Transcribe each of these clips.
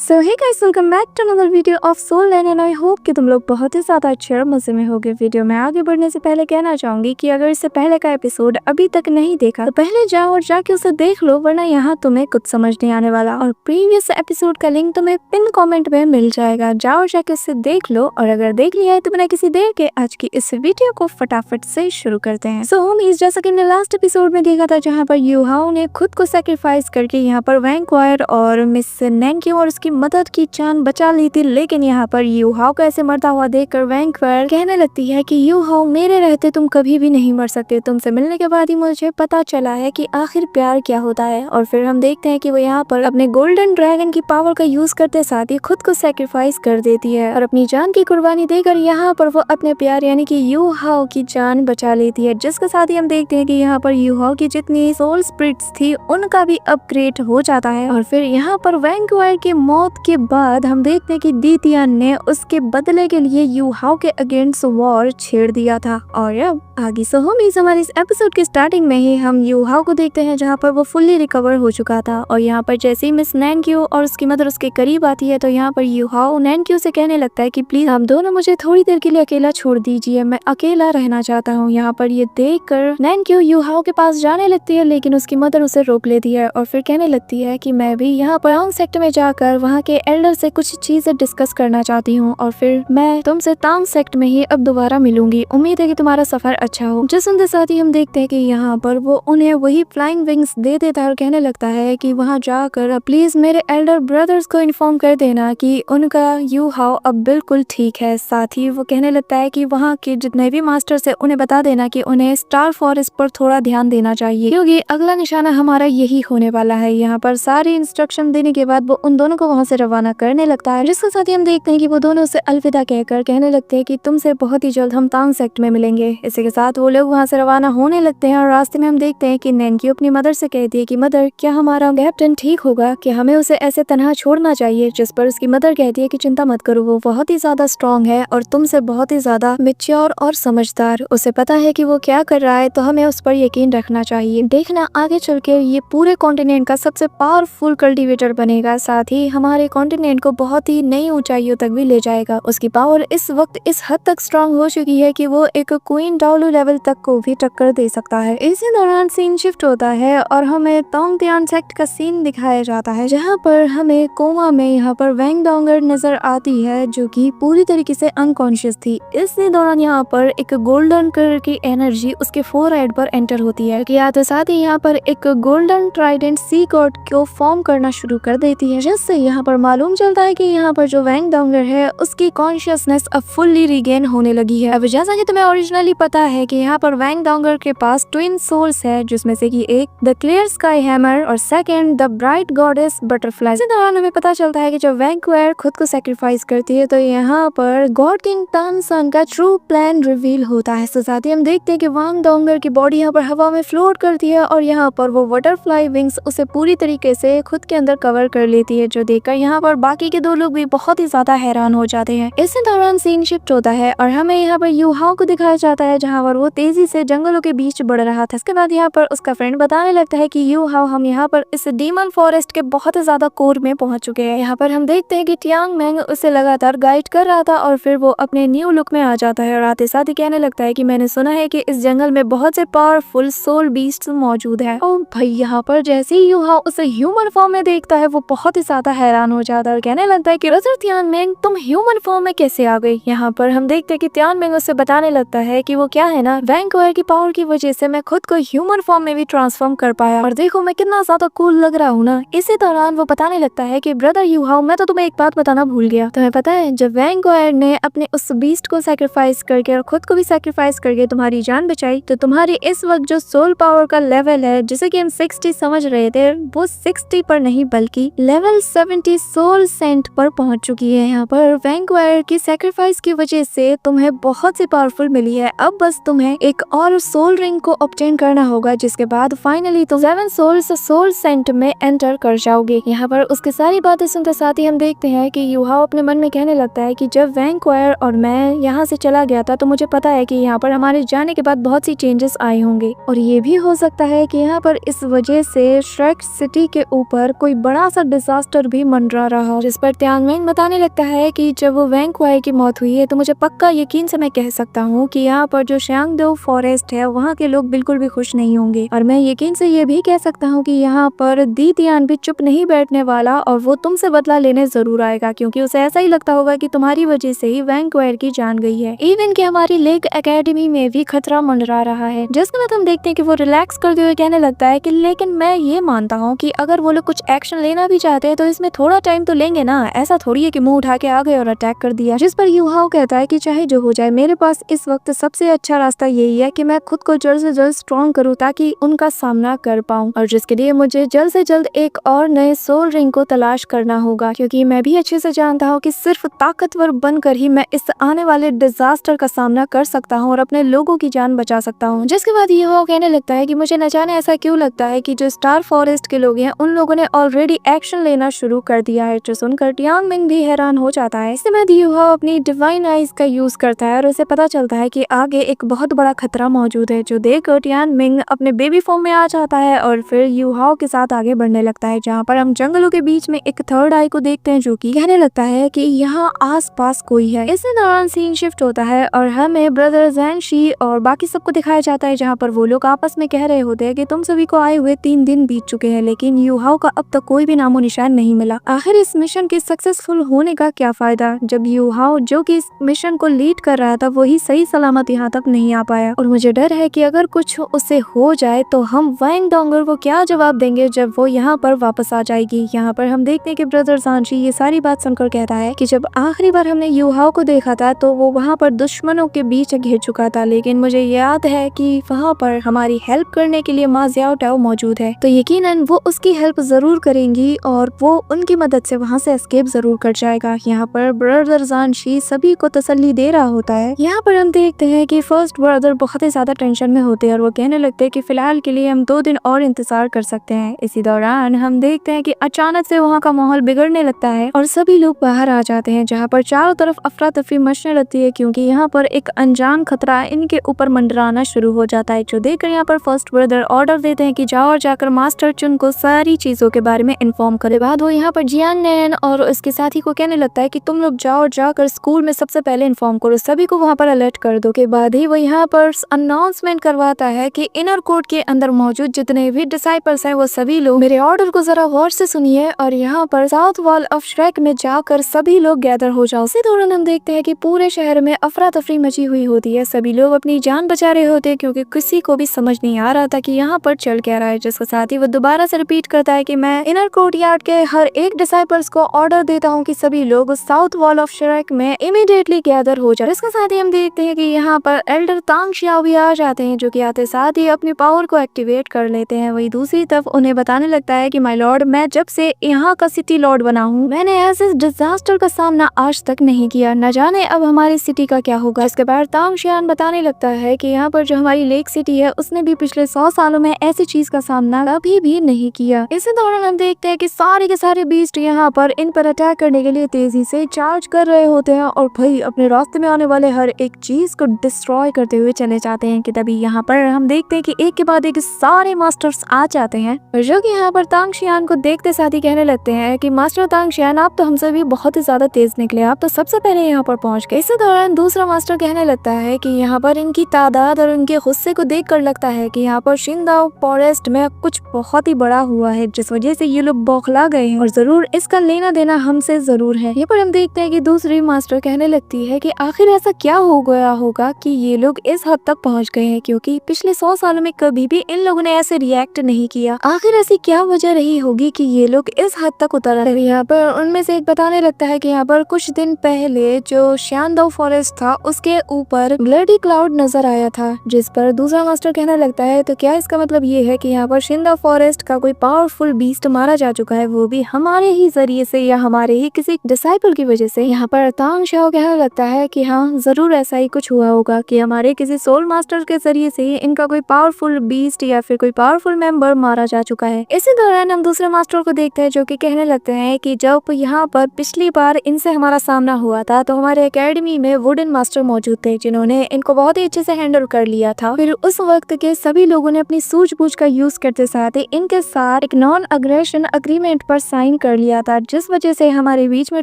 So hey guys, welcome back to another video of Soul Land and I hope कि तुम लोग बहुत ही ज़्यादा अच्छे और मज़े में होगे। वीडियो में आगे बढ़ने से पहले कहना चाहूँगी कि अगर इससे पहले का एपिसोड अभी तक नहीं देखा तो पहले जाओ और जाके उसे देख लो, वरना यहाँ तुम्हें कुछ समझ नहीं आने वाला। और प्रीवियस एपिसोड का लिंक तुम्हें पिन कॉमेंट में मिल जाएगा, जाओ जाके उसे देख लो। और अगर देख लिया है तो बिना किसी देर के आज की इस वीडियो को फटाफट से शुरू करते हैं। सो होमीज, जैसा कि हमने लास्ट एपिसोड में देखा था जहाँ पर यूहाओ ने खुद को सेक्रीफाइस करके यहाँ पर वैंक्वायर और मिस नैनक्यू और उसकी मदद की जान बचा ली थी, लेकिन यहाँ पर यूहाओ को ऐसे मरता हुआ देखकर वैंक्वायर कहने लगती है कि यूहाओ, मेरे रहते तुम कभी भी नहीं मर सकते, तुमसे मिलने के बाद ही मुझे पता चला है कि आखिर प्यार क्या होता है। और फिर हम देखते हैं कि वो यहाँ पर अपने गोल्डन ड्रैगन की पावर का यूज करते साथ ही खुद को सेक्रीफाइस कर देती है और अपनी जान की कुर्बानी देकर यहाँ पर वो अपने प्यार यानी कि यूहाओ की जान बचा लेती है, जिसके साथ ही हम देखते हैं कि यहाँ पर यूहाओ की जितनी सोल स्पिरिट्स थी उनका भी अपग्रेड हो जाता है। और फिर यहाँ पर वैंक्वायर की मौत के बाद हम देखते हैं कि डीटियन ने उसके बदले के लिए यूहाओ के अगेंस्ट वॉर छेड़ दिया था। और अब आगे सो होमीज, हमारे इस एपिसोड के स्टार्टिंग में ही हम यूहाओ को देखते हैं जहाँ पर वो फुल्ली रिकवर हो चुका था। और यहाँ पर जैसे ही मिस नैनक्यू और उसकी मदर उसके करीब आती है तो यहाँ पर यूहाओ नैनक्यू से कहने लगता है कि प्लीज आप दोनों मुझे थोड़ी देर के लिए अकेला छोड़ दीजिए, मैं अकेला रहना चाहता हूँ। यहाँ पर ये देख कर नैनक्यू यूहाओ के पास जाने लगती है, लेकिन उसकी मदर उसे रोक लेती है और फिर कहने लगती है कि मैं भी यहाँ पर तांग सेक्ट में जाकर वहाँ के एल्डर से कुछ चीजें डिस्कस करना चाहती हूँ और फिर मैं तुमसे तांग सेक्ट में ही अब दोबारा मिलूंगी। उम्मीद है कि तुम्हारा सफर अच्छा हो। जिस सुनते साथ ही हम देखते हैं कि यहाँ पर वो उन्हें वही फ्लाइंग विंग्स दे देता है और कहने लगता है कि वहाँ जाकर प्लीज मेरे एल्डर ब्रदर्स को इन्फॉर्म कर देना कि उनका यूहाओ अब बिल्कुल ठीक है। साथ ही वो कहने लगता है कि वहाँ के जितने भी मास्टर्स है उन्हें बता देना कि उन्हें स्टार फॉरेस्ट पर थोड़ा ध्यान देना चाहिए, क्योंकि अगला निशाना हमारा यही होने वाला है। यहाँ पर सारी इंस्ट्रक्शन देने के बाद वो उन दोनों को वहाँ से रवाना करने लगता है, जिसके साथ ही हम देखते हैं कि वो दोनों से अलविदा कहकर कहने लगते हैं कि तुमसे बहुत ही जल्द हम तांग सेक्ट में मिलेंगे। इसी के साथ वो लोग वहाँ से रवाना होने लगते हैं और रास्ते में हम देखते हैं कि नैनक्यू अपनी मदर से कहती है कि मदर, क्या हमारा कैप्टन ठीक होगा, कि हमें उसे ऐसे तनहा छोड़ना चाहिए। जिस पर उसकी मदर कहती है कि चिंता मत करो, वो बहुत ही ज्यादा स्ट्रॉन्ग है और तुमसे बहुत ही ज्यादा मैच्योर और समझदार, उसे पता है कि वो क्या कर रहा है, तो हमें उस पर यकीन रखना चाहिए। देखना आगे चल के ये पूरे कॉन्टिनेंट का सबसे पावरफुल कल्टीवेटर बनेगा, साथ ही हमारे कॉन्टिनेंट को बहुत ही नई ऊंचाइयों तक भी ले जाएगा। उसकी पावर इस वक्त इस हद तक स्ट्रांग हो चुकी है कि वो एक क्वीन डाउलू लेवल तक को भी टक्कर दे सकता है। इसी दौरान सीन शिफ्ट होता है और हमें तोंगतियान सेक्ट का सीन दिखाया जाता है, जहाँ पर हमें कोमा में यहाँ पर वैंगडोंगर नजर आती है जो कि पूरी तरीके से अनकॉन्शियस थी। इसी दौरान यहाँ पर एक गोल्डन कलर की एनर्जी उसके फोरहेड पर एंटर होती है, या तो साथ ही यहाँ पर एक गोल्डन ट्राइडेंट सी गॉड को फॉर्म करना शुरू कर देती है, जिससे यहाँ पर मालूम चलता है कि यहाँ पर जो वैंगडोंगर है उसकी कॉन्शियसनेस अब फुल्ली रिगेन होने लगी है। अब जैसा कि तुम्हें ओरिजिनली पता है कि यहाँ पर वैंगडोंगर के पास ट्विन सोल्स है, जिसमें से कि एक द क्लियर स्काई हैमर और second the bright goddess butterfly. इसी दौरान हमें पता चलता है कि जब वैंक्वायर खुद को सेक्रीफाइस करती है तो यहाँ पर गॉड किंग तानसन का ट्रू प्लान रिवील होता है। साथ ही हम देखते हैं कि वैंगडोंगर की बॉडी यहाँ पर हवा में फ्लोट करती है और यहाँ पर वो बटरफ्लाई विंग्स उसे पूरी तरीके से खुद के अंदर कवर कर लेती है, जो देखकर यहाँ पर बाकी के दो लोग भी बहुत ही ज्यादा हैरान हो जाते हैं। इसी दौरान सीन शिफ्ट होता है और हमें यहाँ पर यूहाओ को दिखाया जाता है जहाँ पर वो तेजी से जंगलों के बीच बढ़ रहा था। इसके बाद यहाँ पर उसका फ्रेंड बताने लगता है कि यूहाओ, हम यहाँ पर इस डीमन फॉरेस्ट के बहुत ज्यादा कोर में पहुंच चुके हैं। यहाँ पर हम देखते हैं कि टियांग मैंग उसे लगातार गाइड कर रहा था और फिर वो अपने न्यू लुक में आ जाता है और आते साथ ही कहने लगता है कि मैंने सुना है कि इस जंगल में बहुत से पावरफुल सोल बीस्ट मौजूद है। और भाई यहाँ पर जैसे ही यूहाओ उसे ह्यूमन फॉर्म में देखता है वो बहुत ही ज्यादा हैरान हो जाता है और कहने लगता है कि ब्रदर तियानमेंग, तुम ह्यूमन फॉर्म में कैसे आ गई। यहाँ पर हम देखते हैं कि तियानमेंग उससे बताने लगता है कि वो क्या है ना, वैंक्वायर की पावर की वजह से मैं खुद को ह्यूमन फॉर्म में भी ट्रांसफॉर्म कर पाया और देखो मैं कितना ज्यादा कूल लग रहा हूँ ना। इसी दौरान वो बताने लगता है कि ब्रदर यूहाओ, मैं तो तुम्हें एक बात बताना भूल गया। तुम्हें पता है जब वैंक्वायर ने अपने उस बीस्ट को सैक्रिफाइस करके और खुद को भी सैक्रिफाइस करके तुम्हारी जान बचाई, तो तुम्हारी इस वक्त जो सोल पावर का लेवल है जिसे कि हम 60 समझ रहे थे, वो 60 पर नहीं बल्कि लेवल 70 सोल सेंट पर पहुंच चुकी है। यहाँ पर वैंक्वायर की सैक्रिफाइस की वजह से तुम्हें बहुत सी पावरफुल मिली है। अब बस तुम्हें एक और सोल रिंग को ऑब्टेन करना होगा, जिसके बाद फाइनली तुम 7 सोल सेंट में एंटर कर जाओगे। यहाँ पर उसकी सारी बातें सुनते साथ ही हम देखते हैं कि यूहाओ अपने मन में कहने लगता है कि जब वैंक्वायर और मैं यहाँ से चला गया था तो मुझे पता है कि यहाँ पर हमारे जाने के बाद बहुत सी चेंजेस आए होंगे और ये भी हो सकता है कि यहाँ पर इस वजह से श्रेक सिटी के ऊपर कोई बड़ा सा डिजास्टर भी मंडरा रहा, जिस पर तियानमिन बताने लगता है कि जब वो वैंग क्वाई की मौत हुई है तो मुझे पक्का यकीन से मैं कह सकता हूँ कि यहाँ पर जो शांगडो फॉरेस्ट है वहाँ के लोग बिल्कुल भी खुश नहीं होंगे, और मैं यकीन से ये भी कह सकता हूँ कि यहाँ पर दी तियान भी चुप नहीं बैठने वाला और वो तुमसे बदला लेने जरूर आएगा, क्योंकि उसे ऐसा ही लगता होगा कि तुम्हारी वजह से ही वैंग क्वाई की जान गई है। इवन कि हमारी लेक एकेडमी में भी खतरा मंडरा रहा है, जिसके बाद हम देखते हैं कि वो रिलैक्स करते हुए कहने लगता है कि लेकिन मैं ये मानता हूँ कि अगर वो लोग कुछ एक्शन लेना भी चाहते हैं तो इसमें थोड़ा टाइम तो लेंगे ना, ऐसा थोड़ी है कि मुंह उठा के आ गए और अटैक कर दिया। जिस पर यूहाओ कहता है कि चाहे जो हो जाए मेरे पास इस वक्त सबसे अच्छा रास्ता यही है कि मैं खुद को जल्द से जल्द स्ट्रॉन्ग करूँ ताकि उनका सामना कर पाऊँ, और जिसके लिए मुझे जल्द से जल्द एक और नए सोल रिंग को तलाश करना होगा, क्योंकि मैं भी अच्छे से जानता हूँ कि सिर्फ ताकतवर बनकर ही मैं इस आने वाले डिजास्टर का सामना कर सकता हूँ और अपने लोगों की जान बचा सकता हूँ। जिसके बाद यूहाओ कहने लगता है कि मुझे न जाने ऐसा क्यों लगता है कि जो स्टार फॉरेस्ट के लोग हैं उन लोगों ने ऑलरेडी एक्शन लेना शुरू कर दिया है, जो सुनकर तियानमिन भी हैरान हो जाता है। इसके बाद यूहाओ अपनी डिवाइन आइज का यूज करता है और उसे पता चलता है कि आगे एक बहुत बड़ा खतरा मौजूद है, जो देखकर तियानमिन अपने बेबी फॉर्म में आ जाता है और फिर यूहाओ के साथ आगे बढ़ने लगता है, जहाँ पर हम जंगलों के बीच में एक थर्ड आई को देखते हैं जो कि कहने लगता है कि यहाँ आस पास कोई है। इसी दौरान सीन शिफ्ट होता है और हमें ब्रदर ज़ैनशी और बाकी सबको दिखाया जाता है, जहाँ पर वो लोग आपस में कह रहे होते हैं कि तुम सभी को आए हुए 3 दिन बीत चुके हैं, लेकिन यूहाओ का अब तक कोई भी नामो निशान नहीं मिला। आखिर इस मिशन के सक्सेसफुल होने का क्या फायदा जब यूहाओ जो कि इस मिशन को लीड कर रहा था वही सही सलामत यहाँ तक नहीं आ पाया, और मुझे डर है कि अगर कुछ उससे हो जाए तो हम वैंग डोंगर को क्या जवाब देंगे जब वो यहाँ पर वापस आ जाएगी। यहाँ पर हम देखते हैं कि ब्रदर ज़ैनशी ये सारी बात सुनकर कहता है कि जब आखिरी बार हमने यूहाओ को देखा था तो वो वहाँ पर दुश्मनों के बीच घिर चुका था, लेकिन मुझे याद है कि वहाँ पर हमारी हेल्प करने के लिए मा ज़ियाओ टाओ मौजूद है, तो यकीनन वो उसकी हेल्प जरूर करेंगी और वो उनकी मदद से वहाँ से एस्केप जरूर कर जाएगा। यहाँ पर ब्रदर ज़ैनशी सभी को तसल्ली दे रहा होता है। यहाँ पर हम देखते हैं कि फर्स्ट ब्रदर बहुत ही ज्यादा टेंशन में होते हैं और वो कहने लगते हैं कि फिलहाल के लिए हम 2 दिन और इंतजार कर सकते हैं। इसी दौरान हम देखते हैं कि अचानक से वहाँ का माहौल बिगड़ने लगता है और सभी लोग बाहर आ जाते हैं, जहाँ पर चारों तरफ अफरा तफरी मचने लगती है, क्योंकि यहाँ पर एक अनजान खतरा इनके ऊपर मंडराना शुरू हो जाता है, जो देखकर यहाँ पर फर्स्ट ब्रदर ऑर्डर देते हैं कि जाओ और जाकर मास्टर चुन को सारी चीजों के बारे में इन्फॉर्म करे। बाद वो यहाँ पर जियान नैन और उसके साथी को कहने लगता है कि तुम लोग जाओ और जाकर स्कूल में सबसे पहले इन्फॉर्म करो, सभी को वहाँ पर अलर्ट कर दो। के बाद ही वो यहाँ पर अनाउंसमेंट करवाता है कि इनर कोर्ट के अंदर मौजूद जितने भी डिसाइपल्स हैं वो सभी लोग मेरे ऑर्डर को जरा गौर से सुनिए और यहाँ पर साउथ वॉल ऑफ श्रेक में जाकर सभी लोग गैदर हो जाओ। इसी दौरान हम देखते हैं कि पूरे शहर में अफरा तफरी मची हुई होती है, सभी लोग अपनी जान बचा रहे होते हैं क्योंकि किसी को भी समझ नहीं आ रहा था कि यहाँ पर चल क्या रहा है। जिसके साथ ही वो दोबारा से रिपीट करता है कि मैं इनर कोर्ट यार्ड के हर एक डिसाइपल्स को ऑर्डर देता हूँ कि सभी लोग साउथ वॉल ऑफ श्रेक में इमीडिएटली गैदर हो जाए। इसके साथ ही हम देखते हैं कि यहाँ पर एल्डर तांग शियाओ भी आ जाते हैं, जो कि आते साथ ही अपनी पावर को एक्टिवेट कर लेते हैं। वही दूसरी तरफ उन्हें बताने लगता है कि माय लॉर्ड, मैं जब से यहाँ का सिटी लॉर्ड बना हूँ मैंने ऐसे डिजास्टर का सामना आज तक नहीं किया, न जाने अब हमारी सिटी का क्या होगा। इसके बाद तांग शियान बताने लगता है कि यहाँ पर जो हमारी लेक सिटी है उसने भी पिछले 100 सालों में ऐसी चीज का सामना कभी भी नहीं किया। इसी दौरान हम देखते हैं कि सारे के सारे बीस्ट यहाँ पर इन पर अटैक करने के लिए तेजी से चार्ज कर रहे होते हैं और भाई अपने रास्ते में आने वाले हर एक चीज को डिस्ट्रॉय करते हुए चले जाते हैं कि तभी यहाँ पर हम देखते हैं कि एक के बाद एक सारे मास्टर्स आ जाते हैं, जो कि यहाँ पर तांग शियान को देखते साथ ही कहने लगते हैं कि मास्टर तांग शियान, आप तो हमसे भी बहुत ही ज्यादा तेज निकले, आप तो सबसे पहले यहाँ पर पहुंच गए। इसी दौरान दूसरा मास्टर कहने लगता है कि यहाँ पर इनकी तादाद और उनके गुस्से को देख कर लगता है कि यहाँ पर शिंदाओ फॉरेस्ट में कुछ बहुत ही बड़ा हुआ है, जिस वजह से ये लोग बौखला गए हैं और जरूर इसका लेना देना हमसे जरूर है। यहाँ पर हम देखते हैं कि दूसरी मास्टर कहने लगती है कि आखिर ऐसा क्या हो गया होगा कि ये लोग इस हद तक पहुंच गए हैं, क्योंकि पिछले 100 सालों में कभी भी इन लोगों ने ऐसे रिएक्ट नहीं किया। आखिर ऐसी क्या वजह रही होगी कि ये लोग इस हद तक उतर आए। यहाँ पर उनमें से एक बताने लगता है कि यहाँ पर कुछ दिन पहले जो शानदाओ फॉरेस्ट था उसके ऊपर ब्लडी क्लाउड नजर आया था, जिस पर दूसरा मास्टर कहने लगता है तो क्या इसका मतलब ये है कि यहाँ पर शिंदाओ फॉरेस्ट का कोई पावरफुल बीस्ट मारा जा चुका है, वो भी हमारे ही जरिए से या हमारे ही किसी डिसाइपल की वजह से। यहाँ पर तांग शियाओ कहने लगता है कि हाँ जरूर ऐसा ही कुछ हुआ होगा कि हमारे किसी सोल मास्टर के जरिए से इनका कोई पावरफुल बीस्ट या फिर कोई पावरफुल मेंबर मारा जा चुका है। इसी दौरान हम दूसरे मास्टर को देखते हैं जो कि कहने लगते हैं कि जब यहाँ पर पिछली बार इनसे हमारा सामना हुआ था तो हमारे एकेडमी में वुडन मास्टर मौजूद थे जिन्होंने इनको बहुत ही अच्छे से हैंडल कर लिया था। फिर उस वक्त के सभी लोगों ने अपनी सूझबूझ का यूज करते साथ ही इनके साथ एक नॉन अग्रेशन अग्रीमेंट पर साइन साइन कर लिया था, जिस वजह से हमारे बीच में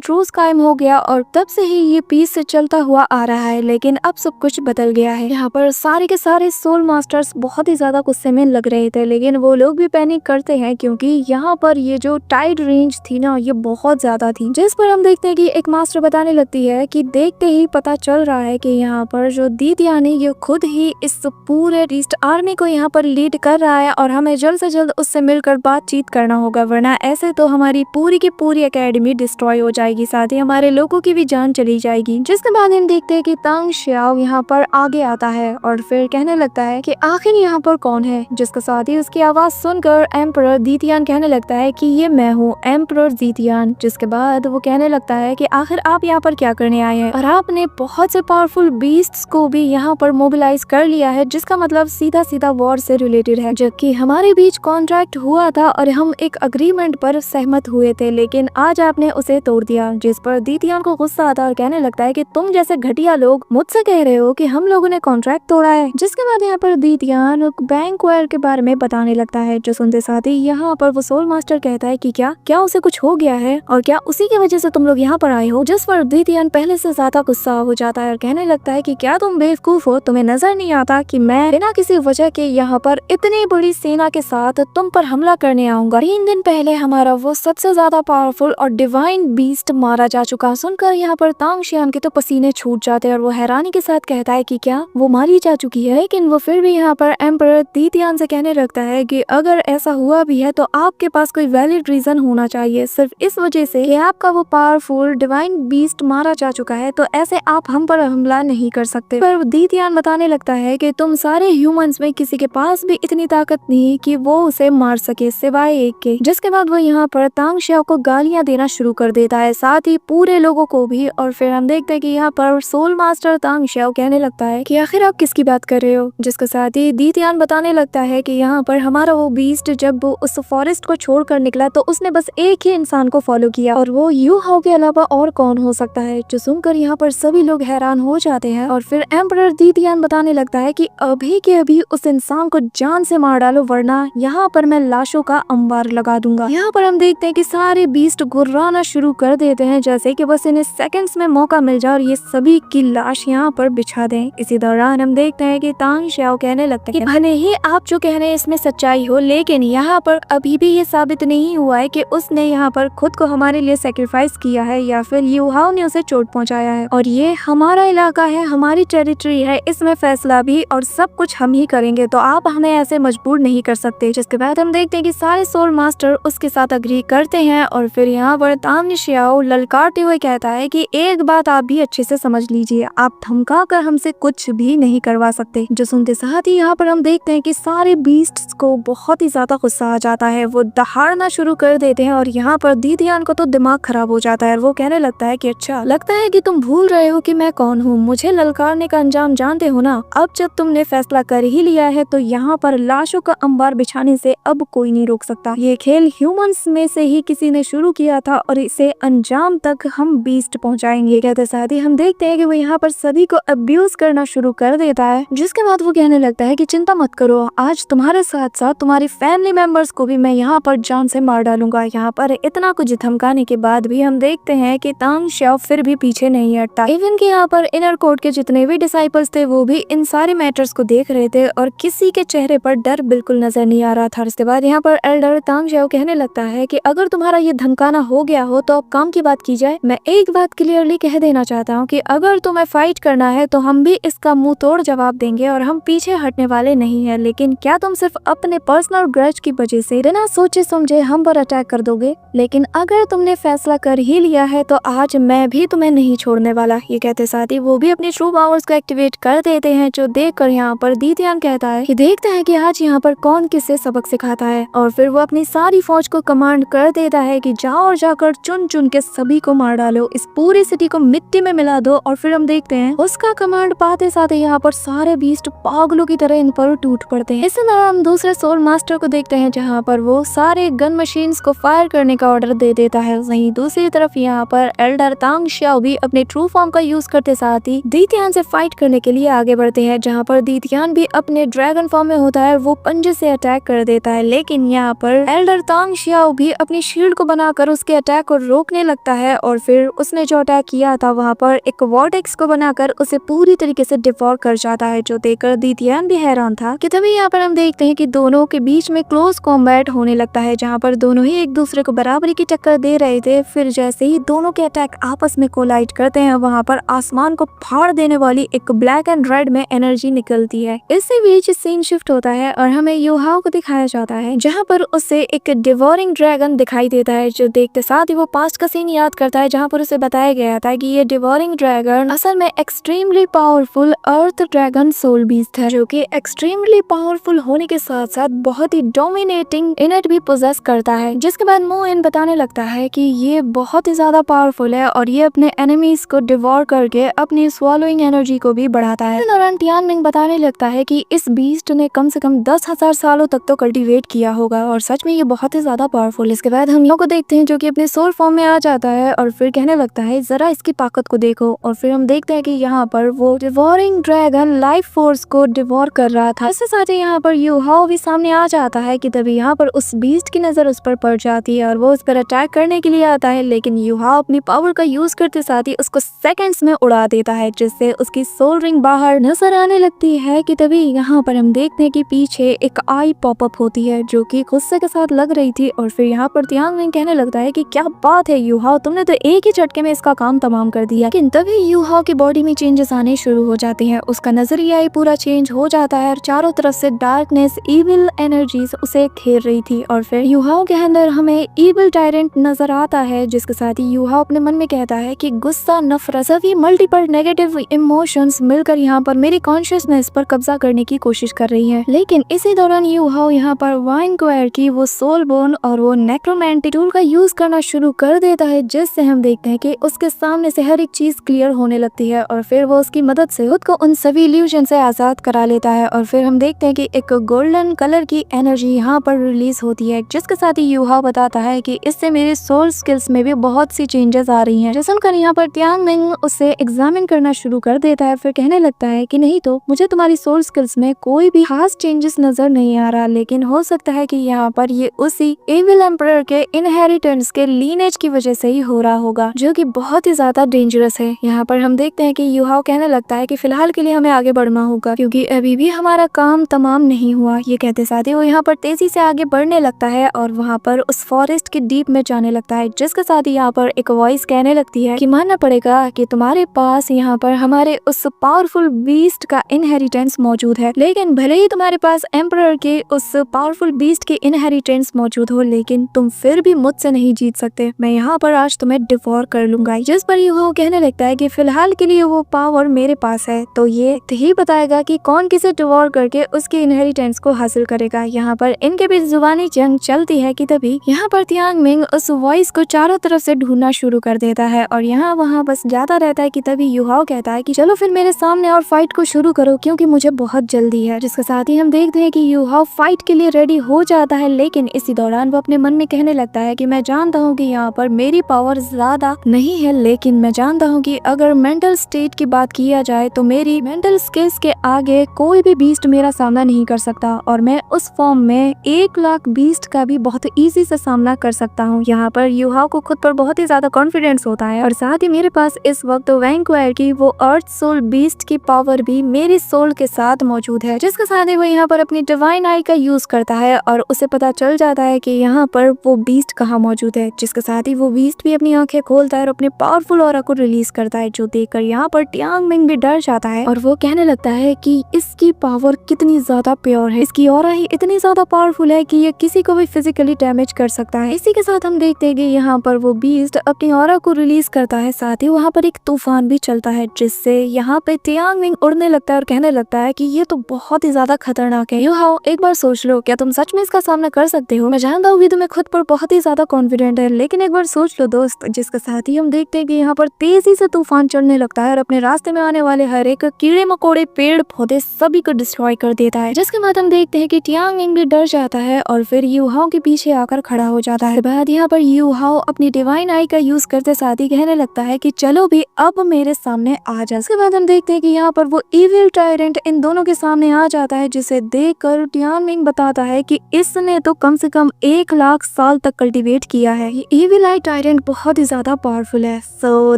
ट्रूस कायम हो गया और तब से ही ये पीस से चलता हुआ आ रहा है। लेकिन अब सब कुछ बदल गया है। यहाँ पर सारे के सारे सोल मास्टर्स बहुत ही ज्यादा गुस्से में लग रहे थे, लेकिन वो लोग भी पैनिक करते हैं क्योंकि यहाँ पर ये जो टाइड रेंज थी ना, ये बहुत ज्यादा थी, जिस पर हम देखते हैं कि एक मास्टर बताने लगती है कि देखते ही पता चल रहा है कि यहाँ पर जो दीदियानी ये खुद ही इस पूरे ईस्ट आर्मी को यहाँ पर लीड कर रहा है और हमें जल्द से जल्द उससे मिलकर बातचीत करना होगा, वरना ऐसे तो हमारी पूरी की पूरी एकेडमी डिस्ट्रॉय हो जाएगी, साथ ही हमारे लोगों की भी जान चली जाएगी। जिसके बाद हम देखते हैं कि तांग शियाओ यहाँ पर आगे आता है और फिर कहने लगता है कि आखिर यहाँ पर कौन है, जिसके साथ ही उसकी आवाज सुनकर एम्परर दीतियान कहने लगता है कि ये मैं हूँ, एम्परर दीतियान। जिसके बाद वो कहने लगता है कि आखिर आप यहाँ पर क्या करने आए हैं, और आपने बहुत से पावरफुल बीस्ट्स को भी यहाँ पर मोबिलाइज कर लिया है, जिसका मतलब सीधा सीधा वॉर से रिलेटेड है, जबकि हमारे बीच कॉन्ट्रैक्ट हुआ था और हम एक अग्रीमेंट पर सहमत हुए थे, लेकिन आज आपने उसे तोड़ दिया। जिस पर दीतियान को गुस्सा आता है और कहने लगता है कि तुम जैसे घटिया लोग मुझसे कह रहे हो कि हम लोगों ने कॉन्ट्रैक्ट तोड़ा है। जिसके बाद यहाँ पर दीतियान बैंकवेयर के बारे में बताने लगता है, जो सुनते साथ ही यहाँ पर वो सोल मास्टर कहता है कि क्या उसे कुछ हो गया है और क्या उसी की वजह से तुम लोग यहाँ पर आए हो। जिस पर दीतियान पहले से ज्यादा गुस्सा हो जाता है और कहने लगता है कि क्या तुम बेवकूफ हो, तुम्हें नजर नहीं आता कि मैं बिना किसी वजह के यहाँ पर इतनी बड़ी सेना के साथ तुम पर हमला करने आऊंगा। 3 दिन पहले हमारा वो सबसे ज्यादा पावरफुल और डिवाइन बीस्ट मारा जा चुका। सुनकर यहाँ पर तांग शियान के तो पसीने छूट जाते हैं और वो हैरानी के साथ कहता है कि क्या वो मारी जा चुकी है। लेकिन वो फिर भी यहाँ पर एम्परर दीतियान से कहने लगता है कि अगर ऐसा हुआ भी है तो आपके पास कोई वैलिड रीजन होना चाहिए, सिर्फ इस वजह से कि आपका वो पावरफुल डिवाइन बीस्ट मारा जा चुका है तो ऐसे आप हम पर हमला नहीं कर सकते। पर दीतियान बताने लगता है कि तुम सारे ह्यूमंस में किसी के पास भी इतनी ताकत नहीं कि वो उसे मार सके सिवाय एक के। जिसके बाद वो यहाँ पर तांग शियाओ को गालियां देना शुरू कर देता है, साथ ही पूरे लोगों को भी। और फिर हम देखते हैं कि यहाँ पर सोल मास्टर तांग शियाओ कहने लगता है कि आखिर आप किसकी बात कर रहे हो। जिसके साथ ही दीतियान बताने लगता है कि यहाँ पर हमारा वो बीस्ट जब वो उस फॉरेस्ट को छोड़कर निकला तो उसने बस एक ही इंसान को फॉलो किया और वो यू हाउ के अलावा और कौन हो सकता है। जो सुनकर यहाँ पर सभी लोग हैरान हो जाते हैं और फिर एम्परर दीतियान बताने लगता है कि अभी के अभी उस इंसान को जान से मार डालो, वरना यहाँ पर मैं लाशों का अंबार लगा दूंगा। यहाँ पर हम देखते हैं कि सारे बीस्ट गुर्राना शुरू कर देते हैं, जैसे कि बस इन्हें सेकंड्स में मौका मिल जाए और ये सभी की लाश यहाँ पर बिछा दें। इसी दौरान हम देखते हैं कि तांग शियाओ कहने लगता है कि भले ही आप जो कह रहे हैं इसमें सच्चाई हो, लेकिन यहाँ पर अभी भी ये साबित नहीं हुआ है कि उसने यहाँ पर खुद को हमारे लिए सेक्रीफाइस किया है या फिर यू हाउ ने उसे चोट पहुँचाया है, और ये हमारा इलाका है, हमारी टेरिटरी है, इसमें फैसला भी और सब कुछ हम ही करेंगे, तो आप हमें ऐसे मजबूर नहीं कर सकते। जिसके बाद हम देखते हैं कि सारे सोल मास्टर उसके साथ अग्री करते हैं और फिर यहाँ पर तांग शियाओ ललकारते हुए कहता है कि एक बात आप भी अच्छे से समझ लीजिए, आप धमका कर हमसे कुछ भी नहीं करवा सकते। जो सुनते साथ ही यहाँ पर हम देखते हैं कि सारे बीस्ट्स को बहुत ही ज्यादा गुस्सा आ जाता है, वो दहाड़ना शुरू कर देते हैं और यहाँ पर दीदियान को तो दिमाग खराब हो जाता है। वो कहने लगता है कि अच्छा लगता है कि तुम भूल रहे हो कि मैं कौन हूँ, मुझे ललकारने का अंजाम जानते हो ना। अब जब तुमने फैसला कर ही लिया है तो यहाँ पर लाशों का अंबार बिछाने से अब कोई नहीं रोक सकता। ये खेल ह्यूमंस में से ही किसी ने शुरू किया था और इसे अंजाम तक हम बीस्ट पहुंचाएंगे। कहते साथ ही हम देखते हैं कि वो यहाँ पर सभी को अब्यूज करना शुरू कर देता है। जिसके बाद वो कहने लगता है कि चिंता मत करो, आज तुम्हारे साथ साथ तुम्हारी फैमिली मेंबर्स को भी मैं यहाँ पर जान से मार डालूंगा। यहाँ पर इतना कुछ धमकाने के बाद भी हम देखते हैं कि तांग शियाओ फिर भी पीछे नहीं हटता। इवन कि यहाँ पर इनर कोर्ट के जितने भी डिसाइपल्स थे वो भी इन सारे मैटर्स को देख रहे थे और किसी के चेहरे पर डर बिल्कुल नजर नहीं आ रहा था। इसके बाद यहाँ पर एल्डर तांग शियाओ कहने लगता है कि अगर तुम्हारा ये धमकाना हो गया हो तो अब काम की बात की जाए। मैं एक बात क्लियरली कह देना चाहता हूँ कि अगर तुम्हें फाइट करना है तो हम भी इसका मुंह तोड़ जवाब देंगे और हम पीछे हटने वाले नहीं है, लेकिन क्या तुम सिर्फ अपने पर्सनल ग्रज की वजह से बिना सोचे समझे हम पर अटैक कर दोगे? लेकिन अगर तुमने फैसला कर ही लिया है तो आज मैं भी तुम्हें नहीं छोड़ने वाला। ये कहते साथ ही वो भी अपनी ट्रू पावर्स को एक्टिवेट कर देते हैं, जो देखकर यहाँ पर दीतियान कहता है कि देखते हैं कि आज यहाँ पर कौन किसे सबक सिखाता है। और फिर वो अपनी सारी फौज को कमांड कर देता है कि जाओ और जाकर चुन चुन के सभी को मार डालो, इस पूरी सिटी को मिट्टी में मिला दो। और फिर हम देखते हैं उसका कमांड पाते साथ यहाँ पर सारे बीस्ट पागलों की तरह इन पर टूट पड़ते हैं। इसी तरह हम दूसरे सोल मास्टर को देखते हैं जहाँ पर वो सारे गन मशीन्स को फायर करने का ऑर्डर दे देता है। वहीं दूसरी तरफ यहाँ पर एल्डर तांग शियाओ भी अपने ट्रू फॉर्म का यूज करते साथ ही दीतियान से फाइट करने के लिए आगे बढ़ते हैं, जहाँ पर दीतियान भी अपने ड्रैगन फॉर्म में होता है, वो पंजे से अटैक कर देता है। लेकिन यहाँ पर एल्डर तांग शियाओ भी अपनी अपनी शील्ड को बनाकर उसके अटैक को रोकने लगता है और फिर उसने जो अटैक किया था वहाँ पर एक वॉर्टेक्स को बनाकर उसे पूरी तरीके से डिवॉर कर जाता है, जो देखकर दितियान भी हैरान था कि तभी यहाँ पर हम देखते हैं कि दोनों के बीच में क्लोज कॉम्बैट होने लगता है, जहाँ पर दोनों ही एक दूसरे को बराबरी की टक्कर दे रहे थे। फिर जैसे ही दोनों के अटैक आपस में कोलाइड करते हैं, वहाँ पर आसमान को फाड़ देने वाली एक ब्लैक एंड रेड में एनर्जी निकलती है। इससे बीच सीन शिफ्ट होता है और हमें यूहाओ को दिखाया जाता है, जहाँ पर उसे एक डिवोरिंग ड्रैगन दिखाई देता है, जो देखते साथ ही वो पास्ट का सीन याद करता है, जहाँ पर उसे बताया गया था कि ये डिवोरिंग ड्रैगन असल में एक्सट्रीमली पावरफुल अर्थ ड्रैगन सोल बीस्ट है, जो कि एक्सट्रीमली पावरफुल होने के साथ साथ बहुत ही डोमिनेटिंग इनट भी पोजेस करता है। जिसके बाद मोइन बताने लगता है कि ये बहुत ही ज्यादा पावरफुल है और ये अपने एनिमीज को डिवोर करके अपनी स्वॉलोइंग एनर्जी को भी बढ़ाता है। दौरान टियानमिंग बताने लगता है कि इस बीस्ट ने कम से कम 10,000 सालों तक तो कल्टीवेट किया होगा और सच में ये बहुत ही ज्यादा पावरफुल। इसके बाद हम लोग को देखते हैं जो कि अपने सोल फॉर्म में आ जाता है और फिर कहने लगता है जरा इसकी ताकत को देखो, और फिर हम देखते हैं कि यहाँ पर वो डिवोरिंग ड्रैगन लाइफ फोर्स को डिवोर कर रहा था। इसके साथ ही यहाँ पर यूहाओ भी सामने आ जाता है कि तभी यहाँ पर उस बीस्ट की नजर उस पर पड़ जाती है और वो उस पर अटैक करने के लिए आता है, लेकिन यूहाओ अपनी पावर का यूज करते साथ ही उसको सेकंड्स में उड़ा देता है, जिससे उसकी सोल रिंग बाहर नजर आने लगती है। कि तभी यहाँ पर हम देखते हैं कि पीछे एक आई पॉपअप होती है जो कि गुस्से के साथ लग रही थी, और फिर यहाँ पर तियांगमिंग कहने लगता है कि क्या बात है यूहाओ, तुमने तो एक ही झटके में इसका काम तमाम कर दिया। लेकिन तभी यूहाओ की बॉडी में चेंजेस आने शुरू हो जाते हैं, उसका नजरिया ही पूरा चेंज हो जाता है और चारों तरफ से डार्कनेस इविल एनर्जीज उसे घेर रही थी, और फिर यूहाओ के अंदर हमें इविल टायरेंट नजर आता है, जिसके साथ ही यूहाओ अपने मन में कहता है कि गुस्सा, नफरत, सभी मल्टीपल नेगेटिव इमोशंस मिलकर यहाँ पर मेरी कॉन्शियसनेस पर कब्जा करने की कोशिश कर रही है। लेकिन इसी दौरान यूहाओ यहाँ पर वाइनक्वायर की वो सोल बोन और वो नेक्रोमैंटिक टूल का यूज करना शुरू कर देता है, जिससे हम देखते हैं कि उसके सामने से हर एक चीज क्लियर होने लगती है और फिर वो उसकी मदद से खुद को उन सभी इल्यूजन से आजाद करा लेता है। और फिर हम देखते हैं कि एक गोल्डन कलर की एनर्जी यहाँ पर रिलीज होती है, जिसके साथ ही यूहाओ बताता है कि इससे मेरे सोल स्किल्स में भी बहुत सी चेंजेस आ रही हैं। जिसे सुनकर यहाँ पर तियांगमिंग उसे एग्जामिन करना शुरू कर देता है, फिर कहने लगता है कि नहीं तो मुझे तुम्हारी सोल स्किल्स में कोई भी खास चेंजेस नजर नहीं आ रहा, लेकिन हो सकता है कि यहाँ पर ये उसी एविल एम्परर के इनहेरिटेंस के लीनेज की वजह से ही हो रहा होगा, जो कि बहुत ही ज्यादा डेंजरस है। यहाँ पर हम देखते हैं कि यूहाओ कहने लगता है कि फिलहाल के लिए हमें आगे बढ़ना होगा क्योंकि अभी भी हमारा काम तमाम नहीं हुआ। ये कहते साथ ही वो यहाँ पर तेजी से आगे बढ़ने लगता है और वहाँ पर उस फॉरेस्ट के डीप में जाने लगता है, जिसके साथ ही यहाँ पर एक वॉइस कहने लगती है कि मानना पड़ेगा कि तुम्हारे पास यहाँ पर हमारे उस पावरफुल बीस्ट का इनहेरिटेंस मौजूद है, लेकिन भले ही तुम्हारे पास एम्परर के उस पावरफुल बीस्ट के इनहेरिटेंस मौजूद हो, लेकिन तुम फिर भी मुझसे नहीं जीत सकते। मैं यहाँ पर आज तुम्हें डिवोर कर लूंगा। जिस पर वो कहने लगता है कि फिलहाल के लिए वो पावर मेरे पास है, तो ये ही बताएगा कि कौन किसे डिवोर करके उसके इनहेरिटेंस को हासिल करेगा। यहाँ पर इनके बीच जुबानी जंग चलती है कि तभी यहाँ पर तियांगमिंग उस वॉइस को चारों तरफ से ढूंढना शुरू कर देता है और यहाँ वहाँ बस जाता रहता है। कि तभी यूहाओ कहता है कि चलो फिर मेरे सामने और फाइट को शुरू करो क्योंकि मुझे बहुत जल्दी है। जिसके साथ ही हम देखते हैं कि यूहाओ फाइट के लिए रेडी हो जाता है, लेकिन इसी दौरान वो अपने मन में कहने लगता है कि मैं जानता हूँ कि यहाँ पर मेरी पावर ज्यादा नहीं है, लेकिन मैं जानता हूँ कि अगर मेंटल स्टेट की बात किया जाए तो मेरी मेंटल स्किल्स के आगे कोई भी बीस्ट मेरा सामना नहीं कर सकता और मैं उस फॉर्म में 1 लाख बीस्ट का भी बहुत इजी से सामना कर सकता हूँ। यहाँ पर यूहाओ को खुद पर बहुत ही ज्यादा कॉन्फिडेंस होता है और साथ ही मेरे पास इस वक्त वैंक्वायर की वो अर्थ सोल बीस्ट की पावर भी मेरी सोल के साथ मौजूद है। जिसके साथ ही वो यहाँ पर अपनी डिवाइन आई का यूज करता है और उसे पता चल जाता है कि यहाँ पर वो बीस्ट कहाँ मौजूद है। जिसके साथ ही वो बीस्ट भी अपनी आंखें खोलता है और अपने पावरफुल ऑरा को रिलीज करता है, जो देखकर यहाँ पर तियांगमिंग भी डर जाता है और वो कहने लगता है कि इसकी पावर कितनी ज्यादा प्योर है, इसकी ऑरा ही इतनी ज्यादा पावरफुल है कि ये किसी को भी फिजिकली डैमेज कर सकता है। इसी के साथ हम देखते हैं कि यहाँ पर वो बीस्ट अपनी ऑरा को रिलीज करता है, साथ ही वहाँ पर एक तूफान भी चलता है, जिससे यहाँ पे तियांगमिंग उड़ने लगता है और कहने लगता है कि ये तो बहुत ही ज्यादा खतरनाक है। यूहाओ एक बार सोच लो, क्या तुम सच में इसका सामना कर सकते हो? मैं जानता हूँ कि तुम्हें खुद पर बहुत ही ज्यादा कॉन्फिडेंट है, लेकिन एक बार सोच लो दोस्त। जिसके साथ ही हम देखते हैं कि यहाँ पर तेजी से तूफान चढ़ने लगता है और अपने रास्ते में आने वाले हर एक कीड़े मकोड़े, पेड़ पौधे सभी को डिस्ट्रॉय कर देता है। जिसके बाद हम देखते हैं कि तियांगमिंग भी डर जाता है और फिर यूहाओ के पीछे आकर खड़ा हो जाता है। बाद यहाँ पर यूहाओ अपनी डिवाइन आई का यूज करते साथ ही कहने लगता है कि चलो भी अब मेरे सामने आ जा। उसके बाद हम देखते हैं कि यहाँ पर वो इविल टायरेंट इन दोनों के सामने आ जाता है, जिसे देखकर तियांगमिंग बताता है कि इसने तो कम से कम 1 लाख साल साल तक कल्टीवेट किया है। ये इविल आई टायरेंट बहुत ही ज्यादा पावरफुल है। So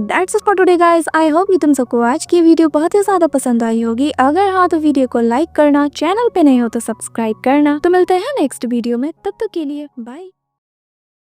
that's it for today guys. I hope कि तुम सबको आज की वीडियो बहुत ही ज्यादा पसंद आई होगी। अगर हाँ तो वीडियो को लाइक करना, चैनल पे नहीं हो तो सब्सक्राइब करना। तो मिलते हैं नेक्स्ट वीडियो में, तब तक के लिए बाय।